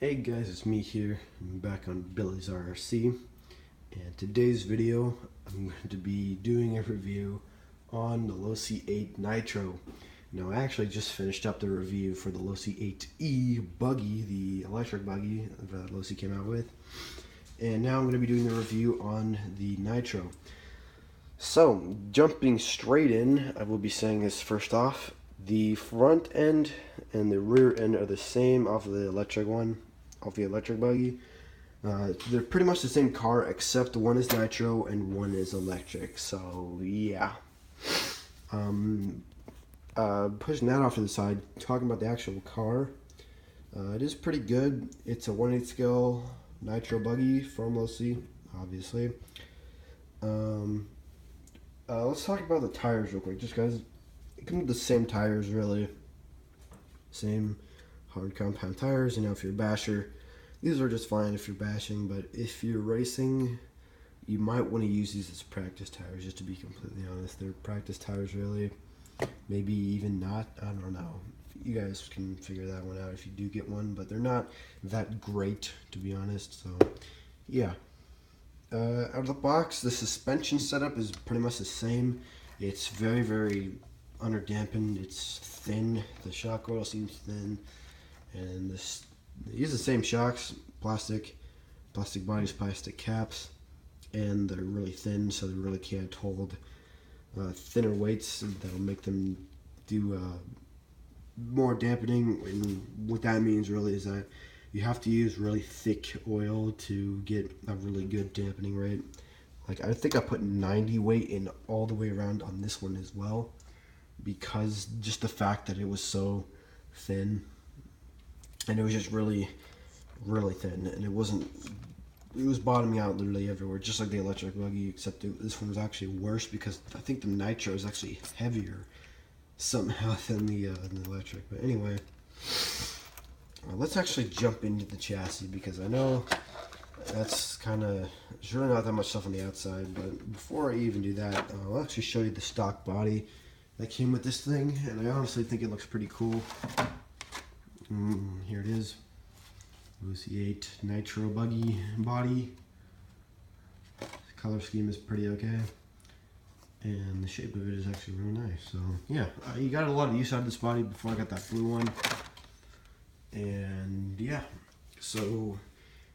Hey guys, it's me here. I'm back on Billy's RRC, and today's video I'm going to be doing a review on the Losi 8 Nitro. Now I actually just finished up the review for the Losi 8E buggy, the electric buggy that Losi came out with, and now I'm going to be doing the review on the Nitro. So, jumping straight in, I will be saying this first off. The front end and the rear end are the same off of the electric buggy. They're pretty much the same car, except one is nitro and one is electric. So yeah. Pushing that off to the side, talking about the actual car. It is pretty good. It's a 1/8 scale nitro buggy from Losi, obviously. Let's talk about the tires real quick, just guys. It comes with the same tires, really. Same hard compound tires. You know, if you're a basher, these are just fine if you're bashing, but if you're racing, you might want to use these as practice tires, just to be completely honest. They're practice tires, really. Maybe even not. I don't know. You guys can figure that one out if you do get one, but they're not that great, to be honest. So, yeah. Out of the box, the suspension setup is pretty much the same. It's very, very underdampened. It's thin. The shock coil seems thin, and they use the same shocks, plastic bodies, plastic caps, and they're really thin, so they really can't hold thinner weights. That'll make them do more dampening. And what that means really is that you have to use really thick oil to get a really good dampening rate. Like, I think I put 90 weight in all the way around on this one as well, because just the fact that it was so thin, and it was just really, really thin, and it was bottoming out literally everywhere, just like the electric buggy, except this one was actually worse because I think the nitro is actually heavier somehow than the electric. But anyway, let's actually jump into the chassis, because I know that's there's really not that much stuff on the outside. But before I even do that, I'll actually show you the stock body that came with this thing, and I honestly think it looks pretty cool. Here it is. Losi 8 Nitro buggy body. The color scheme is pretty okay, and the shape of it is actually really nice. So yeah, you got a lot of use out of this body before I got that blue one. And yeah, so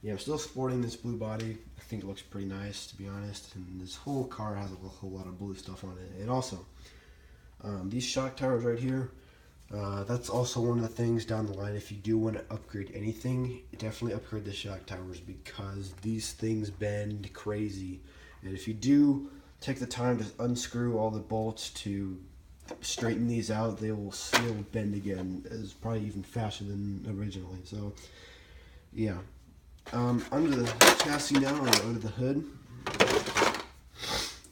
yeah, I'm still sporting this blue body. I think it looks pretty nice, to be honest, and this whole car has a whole lot of blue stuff on it. And also, these shock towers right here, that's also one of the things down the line. If you do want to upgrade anything, definitely upgrade the shock towers, because these things bend crazy. And if you do take the time to unscrew all the bolts to straighten these out, they will still bend again, as probably even faster than originally. So yeah, under the chassis now, or under the hood,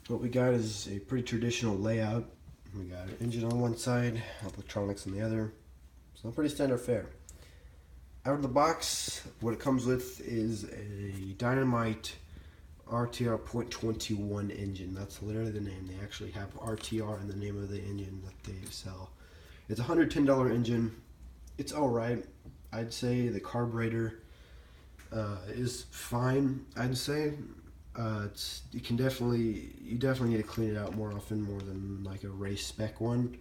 what we got is a pretty traditional layout. We got an engine on one side, electronics on the other, so pretty standard fare. Out of the box, what it comes with is a Dynamite RTR .21 engine. That's literally the name. They actually have RTR in the name of the engine that they sell. It's a $110 engine. It's alright. I'd say the carburetor is fine, I'd say. You definitely need to clean it out more often, more than like a race spec one.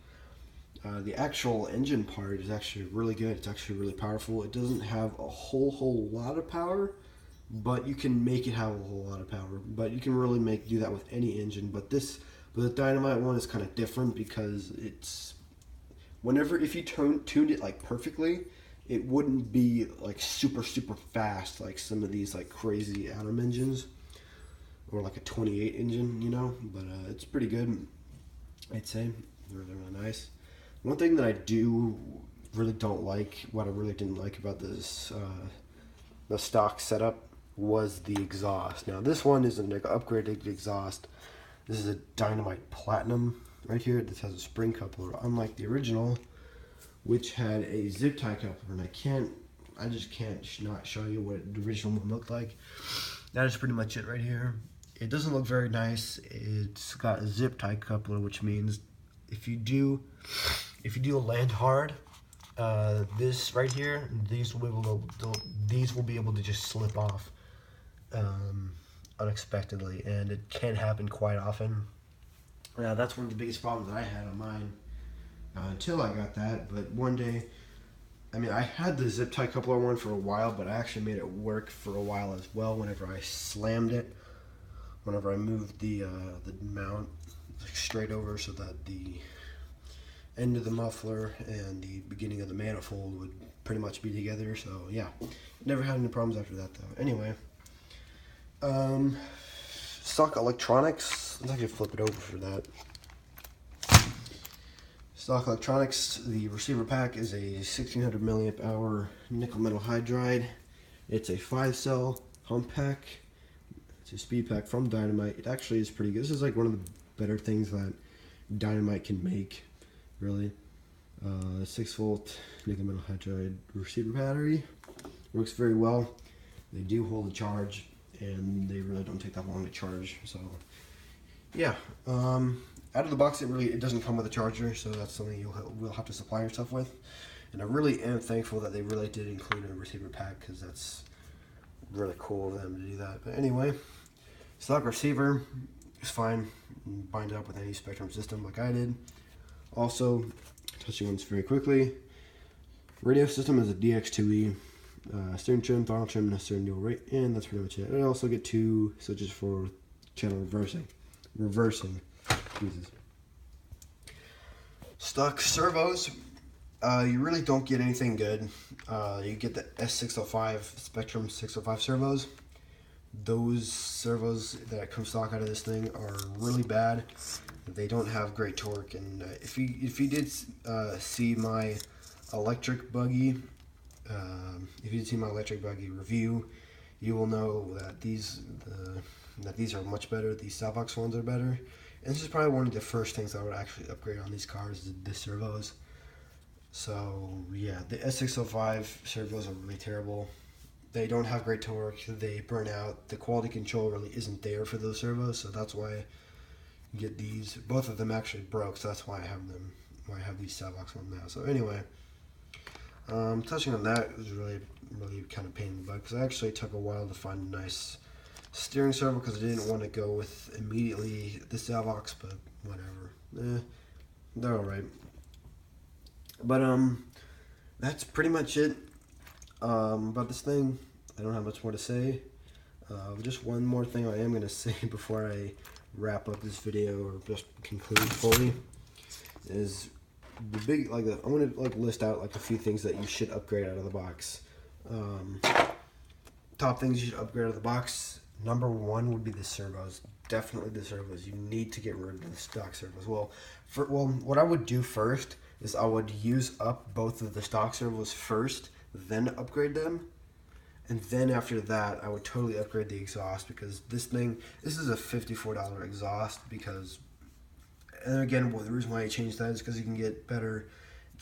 The actual engine part is actually really good. It's actually really powerful. It doesn't have a whole lot of power, but you can make it have a whole lot of power. But you can really do that with any engine. But the Dynamite one is kind of different, because it's if you tuned it like perfectly, it wouldn't be like super fast like some of these like crazy Atom engines, or like a 28 engine, you know. But it's pretty good, I'd say. Really, really nice. One thing that I really didn't like about this the stock setup was the exhaust. Now this one is an upgraded exhaust. This is a Dynamite Platinum right here. This has a spring coupler, unlike the original, which had a zip tie coupler, and I just can't not show you what the original one looked like. That is pretty much it right here. It doesn't look very nice. It's got a zip tie coupler, which means if you do land hard, This right here, these will be able to just slip off unexpectedly, and it can happen quite often. That's one of the biggest problems that I had on mine until I got that. But one day, I mean, I had the zip tie coupler one for a while, but I actually made it work for a while as well. Whenever I slammed it, whenever I moved the mount straight over so that the end of the muffler and the beginning of the manifold would pretty much be together. So yeah, never had any problems after that though. Anyway, stock electronics. Let's actually flip it over for that. Stock electronics. The receiver pack is a 1600 milliamp hour nickel metal hydride. It's a 5-cell hump pack. It's a speed pack from Dynamite. It actually is pretty good. This is like one of the better things that Dynamite can make, really. 6-volt nickel metal hydride receiver battery. Works very well. They do hold a charge, and they really don't take that long to charge. So, yeah. Out of the box, it doesn't come with a charger, so that's something we'll have to supply yourself with. And I really am thankful that they really did include a receiver pack, because that's really cool of them to do that. But anyway, stock receiver is fine. Bind it up with any Spectrum system like I did. Also, touching on this very quickly, radio system is a DX2E, steering trim, throttle trim, and a steering wheel rate, and that's pretty much it. I also get 2 switches for channel reversing. Jesus. Stock servos, you really don't get anything good. You get the S605 Spectrum 605 servos. Those servos that come stock out of this thing are really bad. They don't have great torque, and if you did see my electric buggy, review, you will know that these are much better. These Salvox ones are better, and this is probably one of the first things I would actually upgrade on these cars, the servos. So yeah, the S605 servos are really terrible. They don't have great torque. They burn out. The quality control really isn't there for those servos, so that's why you get these. Both of them actually broke, so that's why I have them. Why I have these Salvox ones now. So anyway, touching on that, it was really kind of pain in the butt, because I actually took a while to find a nice steering servo, because I didn't want to go with immediately the Salvox, but whatever. They're alright. But that's pretty much it. About this thing, I don't have much more to say. Just one more thing I am going to say before I wrap up this video, or just conclude fully, is the big, I want to list out a few things that you should upgrade out of the box. Top things you should upgrade out of the box. Number 1 would be the servos. Definitely the servos. You need to get rid of the stock servos. Well, what I would do first is I would use up both of the stock servos first, then upgrade them, and then after that I would totally upgrade the exhaust, because this is a $54 exhaust, and again, the reason why I changed that is because you can get better.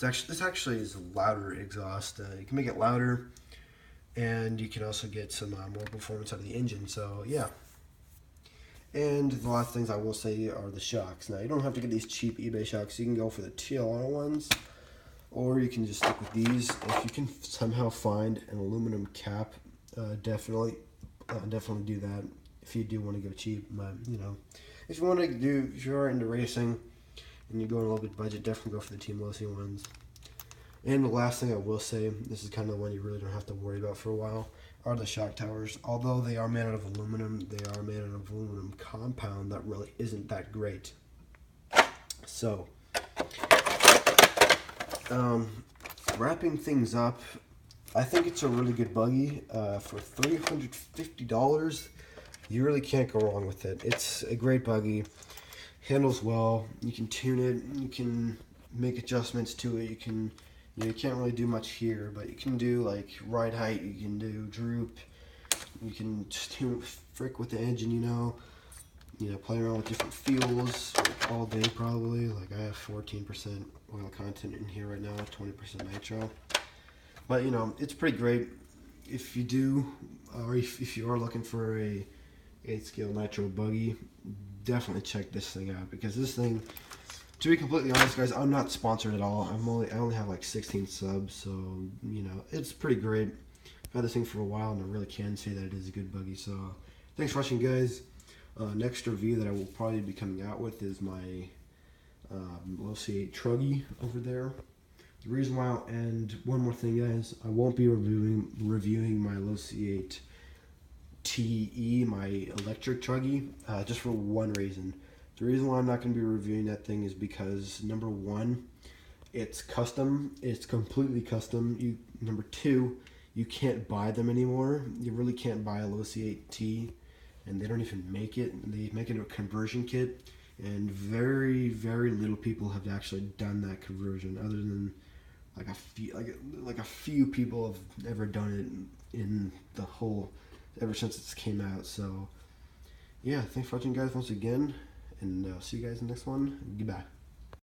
This actually is a louder exhaust. You can make it louder, and you can also get some more performance out of the engine. So yeah. And the last things I will say are the shocks. Now, you don't have to get these cheap eBay shocks. You can go for the TLR ones, or you can just stick with these. If you can somehow find an aluminum cap, definitely do that. If you do want to go cheap, but if you are into racing and you're going a little bit budget, definitely go for the Team Losi ones. And the last thing I will say, this is kind of the one you really don't have to worry about for a while, are the shock towers. Although they are made out of aluminum, they are made out of aluminum compound that really isn't that great. So, wrapping things up, I think it's a really good buggy. For $350, you really can't go wrong with it. It's a great buggy, handles well, you can tune it, you can make adjustments to it, you can't really do much here, but you can do ride height, you can do droop, you can just frick with the engine, play around with different fuels all day probably. I have 14% oil content in here right now, 20% nitro. But it's pretty great. If you do, or if you are looking for a 8 scale nitro buggy, definitely check this thing out, because this thing To be completely honest, guys, I'm not sponsored at all. I only have like 16 subs, so you know it's pretty great. I've had this thing for a while, and I really can say that it is a good buggy. So thanks for watching, guys. Next review that I will probably be coming out with is my Losi 8 Truggy over there. The reason why, and one more thing, guys, I won't be reviewing my Losi 8 TE, my electric Truggy, just for one reason. The reason why I'm not going to be reviewing that thing is because, number one, it's custom. It's completely custom. Number two, you can't buy them anymore. You really can't buy a Losi 8T, and they don't even make it. They make it a conversion kit, and very, very little people have actually done that conversion, other than like a few people have ever done it in the whole, ever since it's came out. So yeah, thanks for watching, guys, once again, and see you guys in the next one. Goodbye.